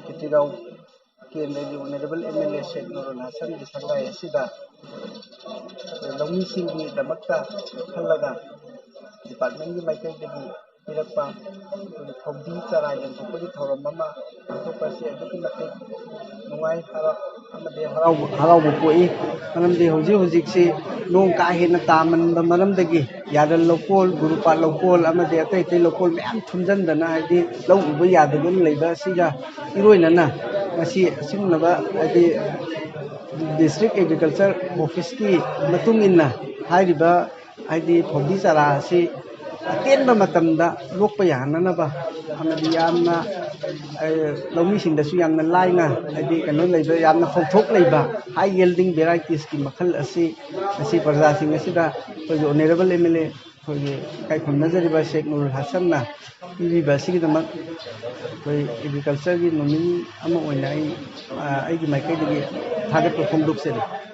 Titirau Kendra Honorable MLA Sheikh Nurul Hasan di Sangai Sida Lawi Singhi Damakta Halaga Department di Michael Degi Pirapa Hobby Cara yang Pukuli Thoram Mama atau Pasi Aduki Mati Nungai Harau Bukui Manam di Huji si Nung Kahin Taman Manam Degi Yadal Lokol Gurupa Lokol Amade Ate Lokol Mam Tunjan Dana di Law Ubu Yadagun Labor Siga Iroinana Masi Simnaba di District Agriculture Office ki Matungina Hariba Adi Hobby Sara si Atenba Matamda Lokpayanaba Amadi Yamna Lomi Sindasu Yamna Lina Adi Canon Labor Yamna Fotok Labor High Yielding Varieties ki Makal Asi Parza Singasida for the Honorable MLA for the Kaikunazariba Sheikh Nurul Hasan na University the Agriculture ki Nomin Ama Winai Aigi Makai Target Perform Book Series.